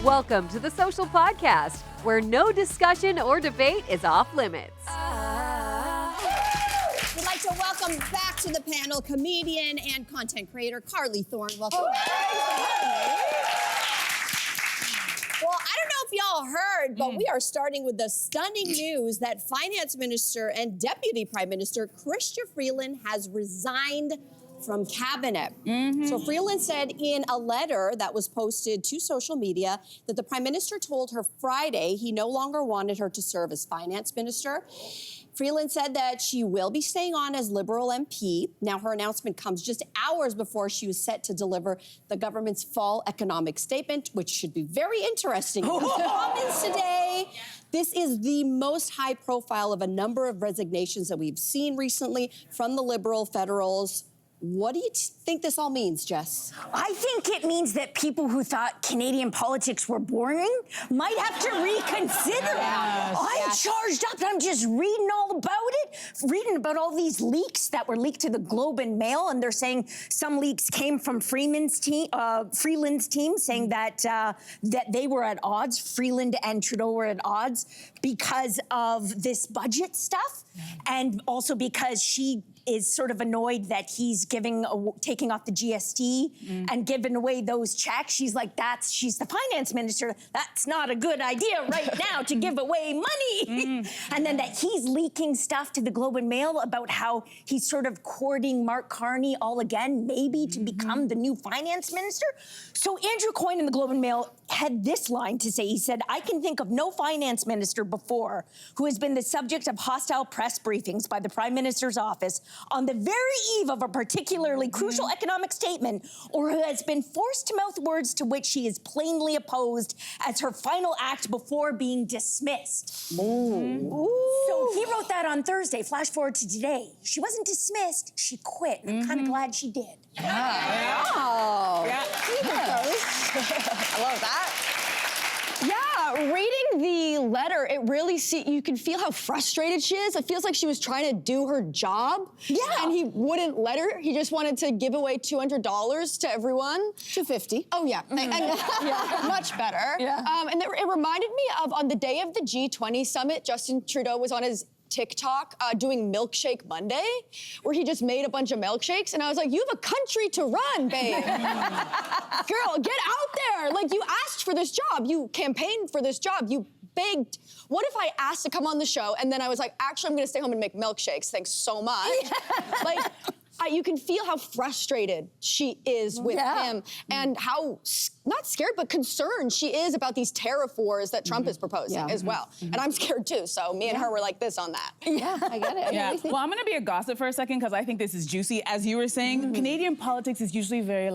Welcome to the Social Podcast, where no discussion or debate is off limits. We'd like to welcome back to the panel comedian and content creator Carly Thorne. Welcome. Well, I don't know if y'all heard, but we are starting with the stunning news that Finance Minister and Deputy Prime Minister Chrystia Freeland has resigned from cabinet. So Freeland said in a letter that was posted to social media that the Prime Minister told her Friday he no longer wanted her to serve as Finance Minister. Freeland said that she will be staying on as Liberal MP. Now, her announcement comes just hours before she was set to deliver the government's fall economic statement, which should be very interesting. In the Commons today, this is the most high profile of a number of resignations that we've seen recently from the Liberal federals. What do you think this all means, Jess? I think it means that people who thought Canadian politics were boring might have to reconsider. I'm charged up. I'm just reading all about it, reading about all these leaks that were leaked to the Globe and Mail, and they're saying some leaks came from Freeland's team, saying that that they were at odds. Freeland and Trudeau were at odds because of this budget stuff, and also because she is sort of annoyed that he's taking off the GST and giving away those checks. She's like, she's the finance minister. That's not a good idea right now to give away money. And then that he's leaking stuff to the Globe and Mail about how he's sort of courting Mark Carney all again, maybe to become the new finance minister. So Andrew Coyne in the Globe and Mail had this line to say. He said, I can think of no finance minister before who has been the subject of hostile press briefings by the Prime Minister's office on the very eve of a particularly crucial economic statement, or who has been forced to mouth words to which she is plainly opposed as her final act before being dismissed. So he wrote that on Thursday. Flash forward to today. She wasn't dismissed, she quit. And I'm kind of glad she did. Oh. I love that. Yeah, reading the letter, it really you can feel how frustrated she is. It feels like she was trying to do her job. Yeah. And he wouldn't let her. He just wanted to give away $200 to everyone. $250. Oh, yeah. And much better. Yeah. And it reminded me of on the day of the G20 summit, Justin Trudeau was on his TikTok doing Milkshake Monday, where he just made a bunch of milkshakes, and I was like, you have a country to run, babe. Girl, get out there. Like, you asked for this job. You campaigned for this job. You begged. What if I asked to come on the show, and then I was like, actually, I'm gonna stay home and make milkshakes. Thanks so much. Like, you can feel how frustrated she is with him and how, not scared, but concerned she is about these tariff wars that Trump is proposing as well. And I'm scared too, so me and her were like this on that. Yeah, I get it. Yeah. Well, I'm gonna be a gossip for a second because I think this is juicy. As you were saying, Canadian politics is usually very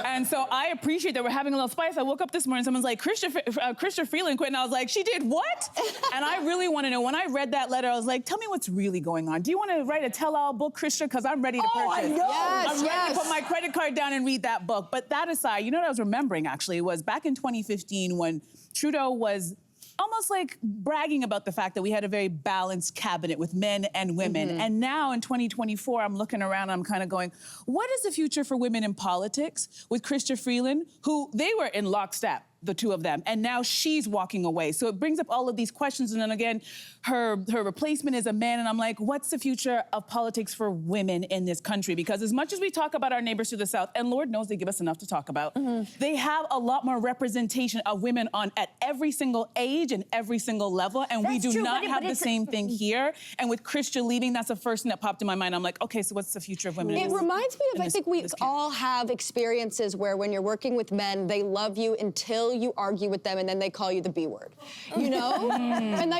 and so I appreciate that we're having a little spice. I woke up this morning, someone's like, Chrystia Freeland quit, and I was like, she did what? And I really wanna know, when I read that letter, I was like, tell me what's really going on. Do you wanna write a tell-all book, Chrystia? Because I'm ready to purchase. I know. I'm ready to put my credit card down and read that book. But that aside, you know what I was remembering actually was back in 2015 when Trudeau was almost like bragging about the fact that we had a very balanced cabinet with men and women. And now in 2024, I'm looking around, I'm kind of going, what is the future for women in politics with Chrystia Freeland, who they were in lockstep, the two of them, and now she's walking away. So it brings up all of these questions, and then again, her replacement is a man, and I'm like, what's the future of politics for women in this country? Because as much as we talk about our neighbors to the south, and Lord knows they give us enough to talk about, they have a lot more representation of women at every single age and every single level, and we do not have the same thing here. And with Chrystia leaving, that's the first thing that popped in my mind. I'm like, okay, so what's the future of women? It reminds me of, I think we all have experiences where when you're working with men, they love you until you argue with them and then they call you the B word, you know? And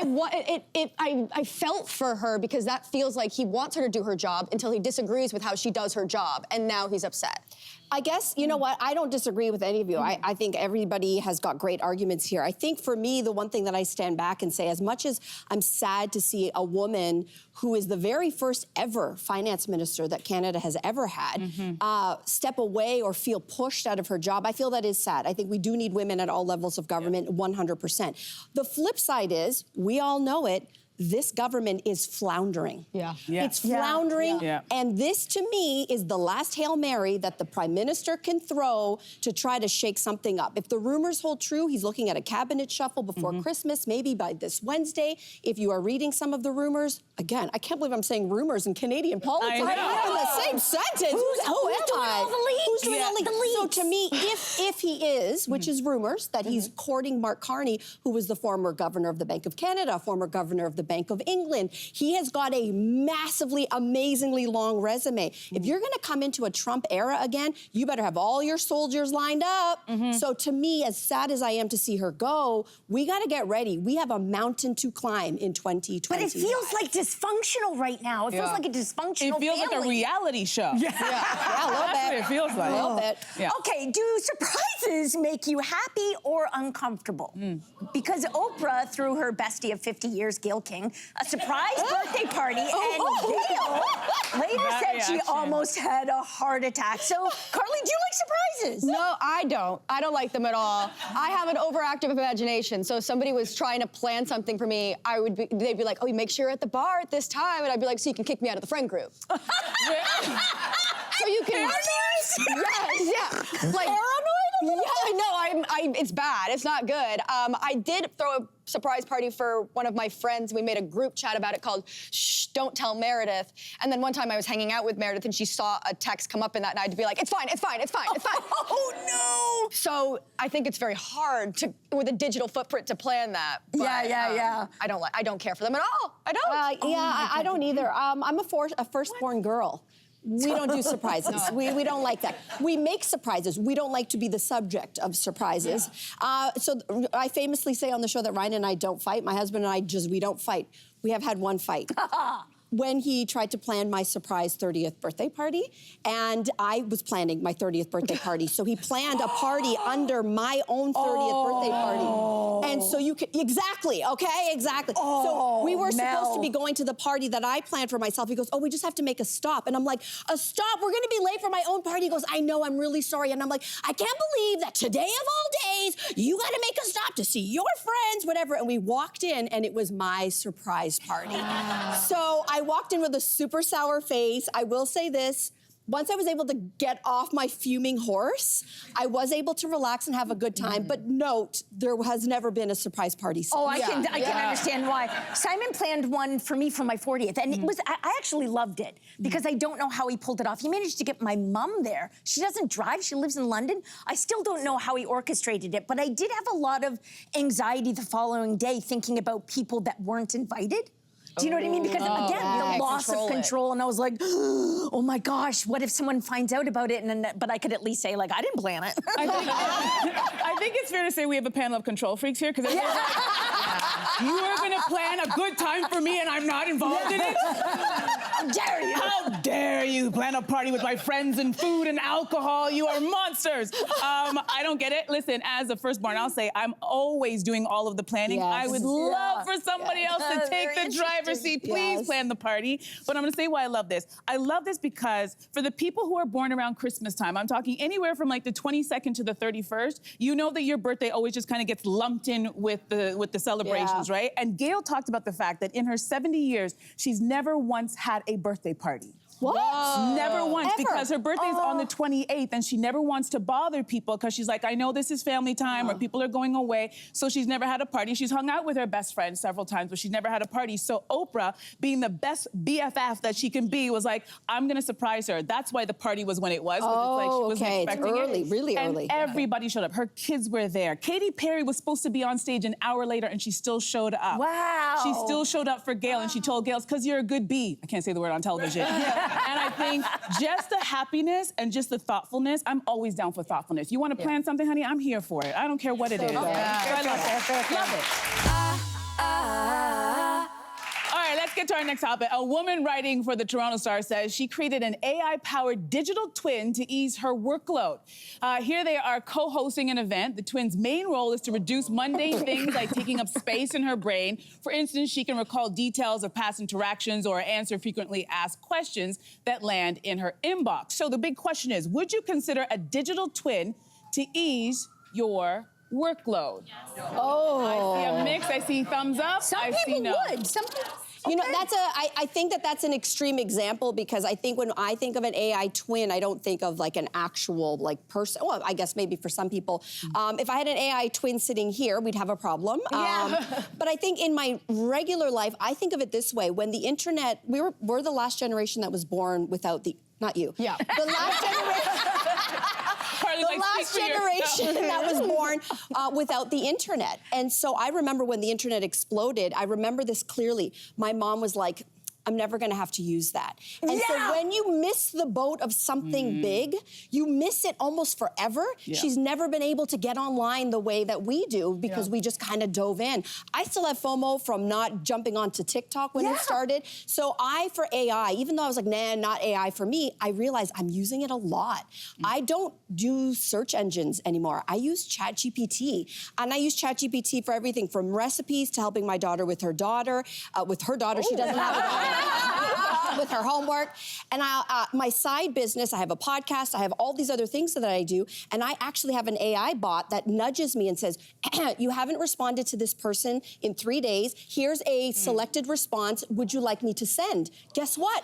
I felt for her because that feels like he wants her to do her job until he disagrees with how she does her job, and now he's upset. I guess, you know what, I don't disagree with any of you. I think everybody has got great arguments here. I think for me, the one thing that I stand back and say, as much as I'm sad to see a woman who is the very first ever finance minister that Canada has ever had step away or feel pushed out of her job, I feel that is sad. I think we do need women at all levels of government, 100%. The flip side is, we all know it, this government is floundering. Yeah. It's floundering. Yeah. And this, to me, is the last Hail Mary that the Prime Minister can throw to try to shake something up. If the rumors hold true, he's looking at a cabinet shuffle before Christmas, maybe by this Wednesday. If you are reading some of the rumors, again, I can't believe I'm saying rumors in Canadian politics. I know. In the same sentence. Who's doing all the leaks? Who's doing all the leaks? So leaks? to me, if he is, which is rumors, that he's courting Mark Carney, who was the former governor of the Bank of Canada, former governor of the Bank of England, he has got a massively, amazingly long resume. If you're going to come into a Trump era again, you better have all your soldiers lined up. So to me, as sad as I am to see her go, we got to get ready. We have a mountain to climb in 2020. But it feels like dysfunctional right now. It feels like a dysfunctional It feels like a reality show. a little That's what bit. it feels like. A little bit. Yeah. Okay, do surprises make you happy or uncomfortable? Because Oprah threw her bestie of 50 years, Gayle King, a surprise birthday party, and Gayle later That said she reaction. almost had a heart attack. So, Carly, do you like surprises? No, I don't. I don't like them at all. I have an overactive imagination. So if somebody was trying to plan something for me, they'd be like, oh, you make sure you're at the bar at this time. And I'd be like, so you can kick me out of the friend group. So you can. Yeah. Like, paranoid? Yeah, no, it's bad. It's not good. I did throw a surprise party for one of my friends. We made a group chat about it called Shh, Don't Tell Meredith. And then one time I was hanging out with Meredith and she saw a text come up in that night to be like, it's fine, it's fine, it's fine, it's fine. Oh, no! So I think it's very hard with a digital footprint to plan that. But, Yeah. I don't care for them at all. I don't. I don't either. I'm a firstborn girl. We don't do surprises. We don't like that. We make surprises. We don't like to be the subject of surprises. So I famously say on the show that Ryan and I don't fight. My husband and I we don't fight. We have had one fight. When he tried to plan my surprise 30th birthday party, and I was planning my 30th birthday party. So he planned a party under my own 30th birthday party. And so exactly. So we were supposed to be going to the party that I planned for myself. He goes, oh, we just have to make a stop. And I'm like, a stop? We're gonna be late for my own party. He goes, I know, I'm really sorry. And I'm like, I can't believe that today of all days, you gotta make a stop to see your friends, whatever. And we walked in and it was my surprise party. So I walked in with a super sour face. I will say this. Once I was able to get off my fuming horse, I was able to relax and have a good time. But note, there has never been a surprise party since. Oh, I can understand why. Simon planned one for me for my 40th, and it was I actually loved it because I don't know how he pulled it off. He managed to get my mom there. She doesn't drive, she lives in London. I still don't know how he orchestrated it, but I did have a lot of anxiety the following day thinking about people that weren't invited. Do you know what I mean? Because again, the loss of control, and I was like, oh my gosh, what if someone finds out about it? But I could at least say, like, I didn't plan it. I think it's fair to say we have a panel of control freaks here, because you are gonna plan a good time for me and I'm not involved in it? How dare you? How dare you plan a party with my friends and food and alcohol? You are monsters. I don't get it. Listen, as a firstborn, I'll say I'm always doing all of the planning. I would love for somebody else to take the driver's seat. Please plan the party. But I'm gonna say why I love this. I love this because for the people who are born around Christmas time, I'm talking anywhere from like the 22nd to the 31st, you know that your birthday always just kind of gets lumped in with the celebrations, right? And Gayle talked about the fact that in her 70 years, she's never once had a birthday party. What? Never once, Ever? because her birthday's on the 28th and she never wants to bother people because she's like, I know this is family time or people are going away, so she's never had a party. She's hung out with her best friend several times, but she's never had a party. So Oprah, being the best BFF that she can be, was like, I'm gonna surprise her. That's why the party was when it was. Oh, It's like she wasn't okay. expecting It's early, it. really and early. Everybody showed up. Her kids were there. Katy Perry was supposed to be on stage an hour later and she still showed up. Wow. She still showed up for Gayle and she told Gayle, it's because you're a good bee. I can't say the word on television. And I think just the happiness and just the thoughtfulness, I'm always down for thoughtfulness. You want to plan something, honey? I'm here for it. I don't care what it is. So I love it. All right, let's get to our next topic. A woman writing for the Toronto Star says she created an AI-powered digital twin to ease her workload. Here they are co-hosting an event. The twin's main role is to reduce mundane things like taking up space in her brain. For instance, she can recall details of past interactions or answer frequently asked questions that land in her inbox. So the big question is, would you consider a digital twin to ease your Workload. Oh. I see a mix. I see thumbs up. Some I see people no. would. Some people. You know, I think that's an extreme example because I think when I think of an AI twin, I don't think of like an actual like person. Well, I guess maybe for some people. If I had an AI twin sitting here, we'd have a problem. But I think in my regular life, I think of it this way. When the internet, we're the last generation that was born without the, not you. Yeah. The last generation. The last generation that was born without the internet. And so I remember when the internet exploded, I remember this clearly. My mom was like, I'm never gonna have to use that. And so when you miss the boat of something big, you miss it almost forever. Yeah. She's never been able to get online the way that we do because we just kind of dove in. I still have FOMO from not jumping onto TikTok when it started. So for AI, even though I was like, nah, not AI for me, I realized I'm using it a lot. I don't do search engines anymore. I use ChatGPT. And I use ChatGPT for everything from recipes to helping my daughter with her daughter. She doesn't have a daughter. With her homework. And my side business, I have a podcast, I have all these other things that I do, and I actually have an AI bot that nudges me and says, you haven't responded to this person in 3 days, here's a selected response, would you like me to send? Guess what?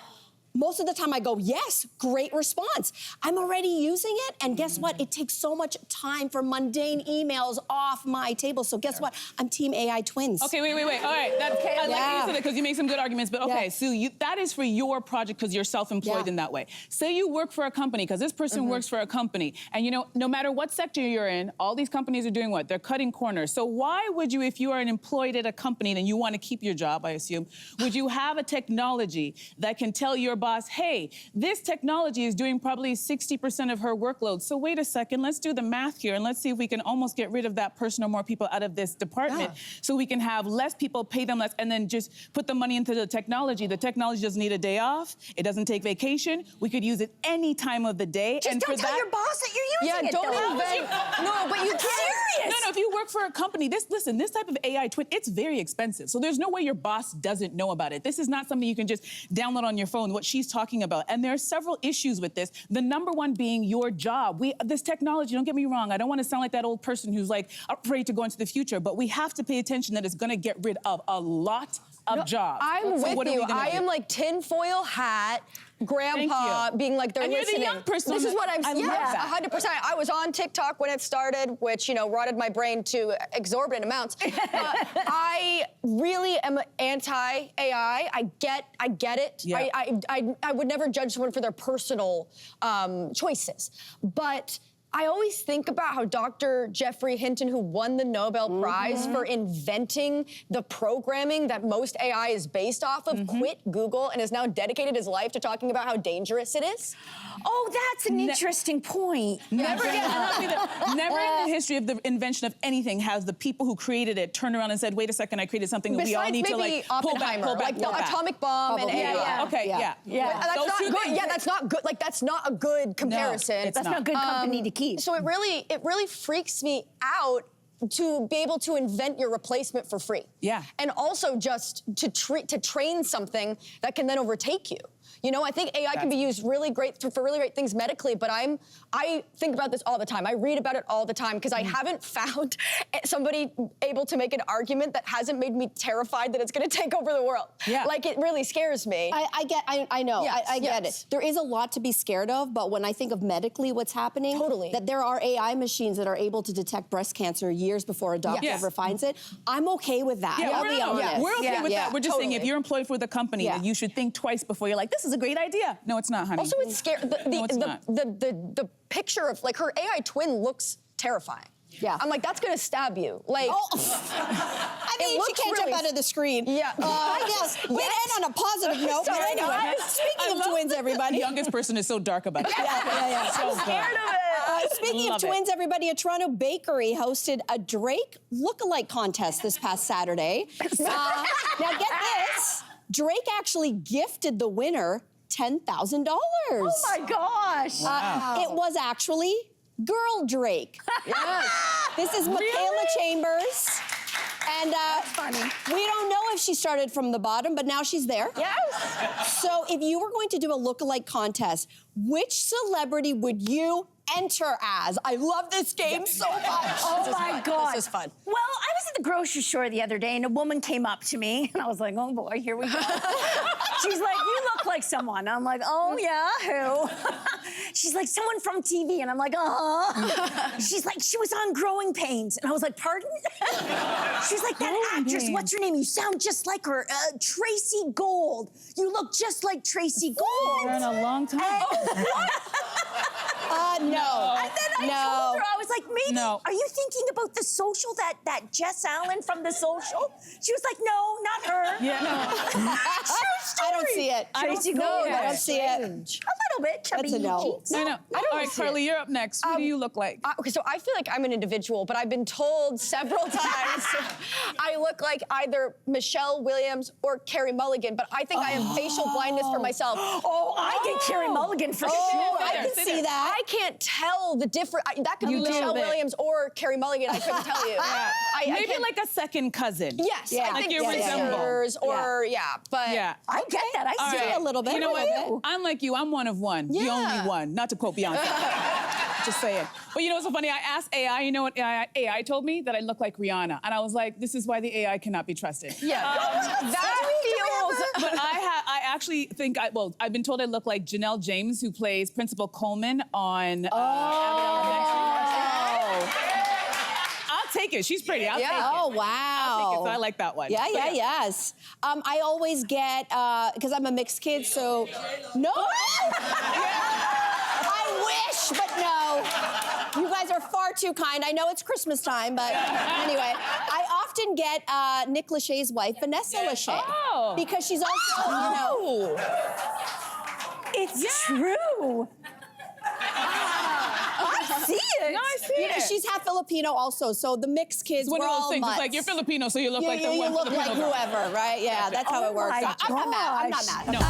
Most of the time I go, yes, great response. I'm already using it, and guess what? It takes so much time for mundane emails off my table. So guess what? I'm team AI twins. Okay, wait. All right, I like that you said that because you make some good arguments, but okay, Sue, that is for your project because you're self-employed in that way. Say you work for a company, because this person works for a company, and you know, no matter what sector you're in, all these companies are doing what? They're cutting corners. So why would you, if you are an employed at a company and you want to keep your job, I assume, would you have a technology that can tell your boss, hey, this technology is doing probably 60% of her workload. So wait a second, let's do the math here and let's see if we can almost get rid of that person or more people out of this department so we can have less people, pay them less, and then just put the money into the technology. The technology doesn't need a day off. It doesn't take vacation. We could use it any time of the day. Just don't tell your boss that you're using it. Don't invent. No, but you can't. Serious. No, if you work for a company, this type of AI twin, it's very expensive. So there's no way your boss doesn't know about it. This is not something you can just download on your phone, what she's talking about. And there are several issues with this. The number one being your job. This technology, don't get me wrong, I don't want to sound like that old person who's like afraid to go into the future, but we have to pay attention that it's going to get rid of a lot of jobs. I'm so with you. I am like tinfoil hat. Grandpa being like they're listening. You're the young person. This is what I'm saying. Yes, 100%. I was on TikTok when it started, which rotted my brain to exorbitant amounts. I really am anti-AI. I get it. Yeah. I would never judge someone for their personal choices, but I always think about how Dr. Jeffrey Hinton, who won the Nobel Prize for inventing the programming that most AI is based off of, quit Google and has now dedicated his life to talking about how dangerous it is. Oh, that's an interesting point. Never in the history of the invention of anything has the people who created it turned around and said, wait a second, I created something that we all need to like pull back, like the atomic bomb and AI. Okay, yeah. That's not good. Yeah, that's not good. Like, that's not a good comparison. No, that's not good company to keep. So it really freaks me out to be able to invent your replacement for free. Yeah. And also just to train something that can then overtake you. I think AI can be used really great for really great things medically, but I think about this all the time. I read about it all the time because I haven't found somebody able to make an argument that hasn't made me terrified that it's going to take over the world. Yeah. Like, it really scares me. I know. Yes, I get it. There is a lot to be scared of, but when I think of medically what's happening, that there are AI machines that are able to detect breast cancer years before a doctor ever finds it, I'm okay with that. Yeah, I'll be honest. We're okay with that. We're just saying if you're employed for the company, that you should think twice before you're like, this is a great idea. No, it's not, honey. Also, it's scary. The picture of like her AI twin looks terrifying. Yeah. I'm like, that's gonna stab you. Like, I mean, she can't jump out of the screen. Yeah. I guess. We'd end on a positive note. But anyway, speaking of twins, everybody. The youngest person is so dark about it. Yeah. So scared of it. Speaking of twins, everybody, a Toronto bakery hosted a Drake Lookalike contest this past Saturday. Now get this. Drake actually gifted the winner $10,000. Oh my gosh. Wow. It was actually Girl Drake. Yes. This is Michaela Chambers. And that's funny. We don't know if she started from the bottom, but now she's there. Yes. So if you were going to do a lookalike contest, which celebrity would you enter as. I love this game so much. Oh my God. This is fun. Well, I was at the grocery store the other day and a woman came up to me and I was like, oh boy, here we go. She's like, you look like someone. I'm like, oh yeah, who? She's like, someone from TV. And I'm like, She's like, she was on Growing Pains. And I was like, pardon? She was like, that actress, what's her name? You sound just like her. Tracy Gold. You look just like Tracy Gold. In a long time. No. And then I told her, I was like, maybe, No. are you thinking about The Social, that Jess Allen from The Social? She was like, no, not her. Yeah. I don't see it. Tracy No, Gold. I don't see it. A little bit, chubby That's a no. cheeks. I know. I don't All right, see Carly, you're up next. Who do you look like? Okay, so I feel like I'm an individual, but I've been told several times I look like either Michelle Williams or Carey Mulligan, but I think I have facial blindness for myself. Oh, I get Carey Mulligan for sure. I can see that. I can't tell the difference. That could be You do Michelle that. Williams or Carey Mulligan. I couldn't tell you. I Maybe can't- like a second cousin. Yes, Yeah. I Like think you resemble. sisters or but Yeah. I get that. I All see right. it a little bit. You know What about what? I'm like you. I'm one of one. The Yeah. only one. Not to quote Beyonce. Just saying. But you know what's so funny? I asked AI, you know what AI told me? That I look like Rihanna. And I was like, this is why the AI cannot be trusted. Yeah, that feels. But I actually think, I've been told I look like Janelle James, who plays Principal Coleman on Abbott Elementary. I'll take it. She's pretty. I'll take it. Oh, wow. I'll take it. So I like that one. Yeah, But yes. I always get, because I'm a mixed kid, so. No! I wish, but no. You guys are far too kind. I know it's Christmas time, but anyway. I often get Nick Lachey's wife, Vanessa Lachey. Oh. Because she's also, you know. It's true. I see it. No, I see You know, it. she's half Filipino also, so the mixed kids, It's one we're of those all things. mutts. It's like, you're Filipino, so you look like the you one look Filipino like girl. whoever, right? Yeah, that's how it works. my I'm not mad. I'm not mad. No.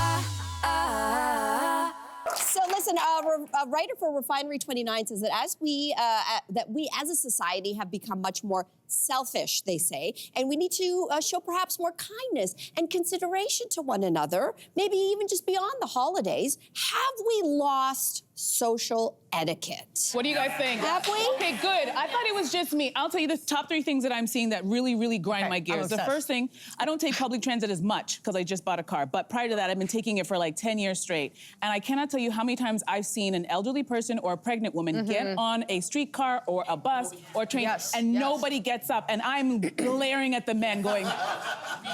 So listen, a writer for Refinery 29 says that we as a society have become much more selfish, they say, and we need to show perhaps more kindness and consideration to one another, maybe even just beyond the holidays. Have we lost social etiquette? What do you guys think? Have we? Okay, good. I thought it was just me. I'll tell you the top 3 things that I'm seeing that really, really grind my gears. The first thing, I don't take public transit as much because I just bought a car. But prior to that, I've been taking it for like 10 years straight. And I cannot tell you how many times I've seen an elderly person or a pregnant woman get on a streetcar or a bus or a train and nobody gets up. And I'm glaring at the men going,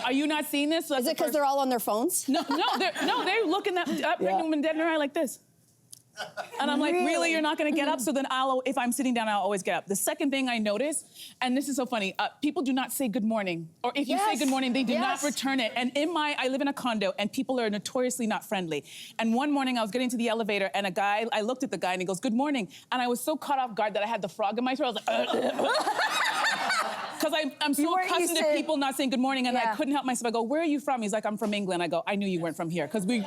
are you not seeing this? Is it because they're all on their phones? No, they're looking that pregnant woman dead in her eye like this. And I'm like, really? You're not gonna get up? So then if I'm sitting down, I'll always get up. The second thing I notice, and this is so funny, people do not say good morning. Or if you say good morning, they do not return it. And I live in a condo, and people are notoriously not friendly. And one morning I was getting to the elevator, and I looked at the guy, and he goes, good morning. And I was so caught off guard that I had the frog in my throat. I was like, because I'm so accustomed to people not saying good morning, and I couldn't help myself. I go, where are you from? He's like, I'm from England. I go, I knew you weren't from here, because we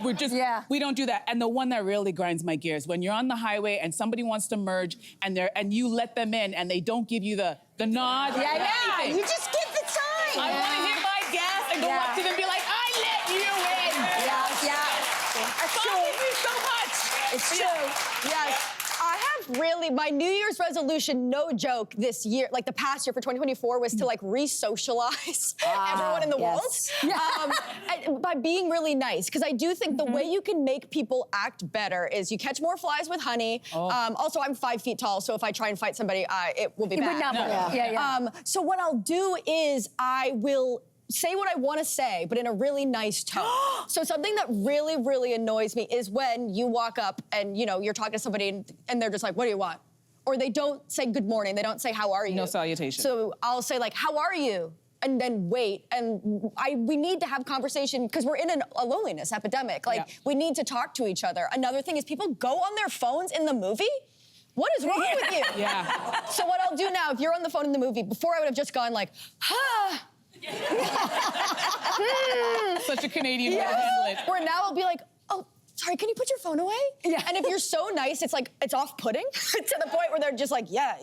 don't do that. And the one that really grinds my gears, when you're on the highway and somebody wants to merge, and you let them in, and they don't give you the nod. Yeah, you just give the time. I want to hit my gas and go up to them and be like, I let you in. That's true. Thank you so much. It's true. Yes. I have really, my New Year's resolution, no joke, this year, like the past year for 2024, was to like re-socialize everyone in the world and by being really nice. Because I do think the way you can make people act better is you catch more flies with honey. Also, I'm 5 feet tall, so if I try and fight somebody, it will be bad. It would not work. So what I'll do is I will say what I want to say, but in a really nice tone. So something that really, really annoys me is when you walk up and, you're talking to somebody and they're just like, what do you want? Or they don't say good morning. They don't say, how are you? No salutation. So I'll say like, how are you? And then wait. And we need to have conversation because we're in a loneliness epidemic. We need to talk to each other. Another thing is people go on their phones in the movie. What is wrong with you? Yeah. So what I'll do now, if you're on the phone in the movie, before I would have just gone like, Such a Canadian way to handle it. Where now I'll be like, oh, sorry, can you put your phone away? Yeah. And if you're so nice, it's like, it's off-putting to the point where they're just like, yeah.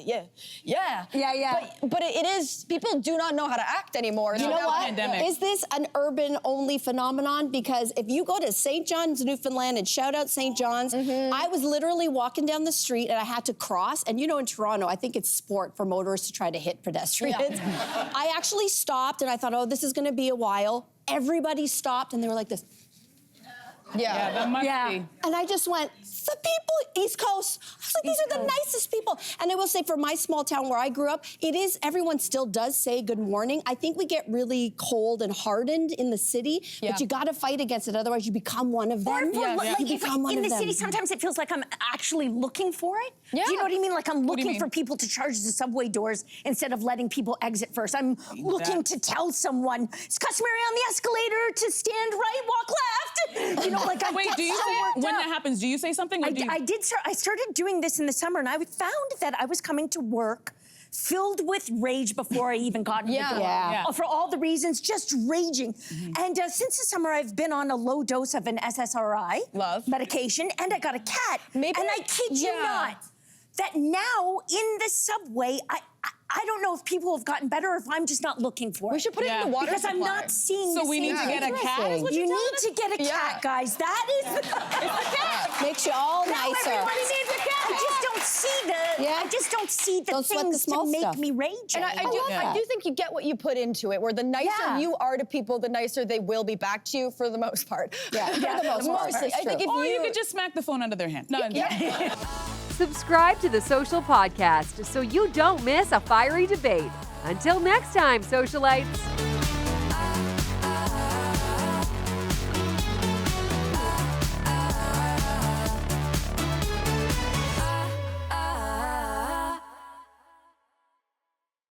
But it is, people do not know how to act anymore. You know what? Pandemic. Is this an urban-only phenomenon? Because if you go to St. John's, Newfoundland, and shout out St. John's, I was literally walking down the street and I had to cross. And you know, in Toronto, I think it's sport for motorists to try to hit pedestrians. I actually stopped and I thought, oh, this is gonna be a while. Everybody stopped and they were like this. Yeah, that must be. And I just went, the people, East Coast. I was like, these are the nicest people. And I will say, for my small town where I grew up, everyone still does say good morning. I think we get really cold and hardened in the city, but you gotta fight against it, otherwise you become one of them. Like, You become one in of the them. city, sometimes it feels like I'm actually looking for it. Yeah. Do you know what I mean? Like I'm do you looking mean? for people to charge the subway doors instead of letting people exit first. I'm looking to tell someone it's customary on the escalator to stand right, walk left. You know, like I Wait, get do you so say worked when up. that happens? Do you say something? Or do you... I started doing this in the summer, and I found that I was coming to work filled with rage before I even got in the door. Yeah. For all the reasons, just raging. And since the summer, I've been on a low dose of an SSRI medication, and I got a cat. And I kid you not, that now in the subway, I don't know if people have gotten better or if I'm just not looking for it. We should put it in the water because I'm supply. not seeing So the we need same to get a cat? Is what You you're telling need us? to get a cat, guys. That is the cat. Makes you all Now nicer. everybody needs a cat. I just don't see the. I just don't see the Don't sweat the things small to make stuff. me rage. And I do think you get what you put into it, where the nicer you are to people, the nicer they will be back to you for the most part. For the most part. Mostly. I think if Or you could just smack the phone out of their hand. No, Subscribe to the Social Podcast so you don't miss a fiery debate. Until next time, socialites.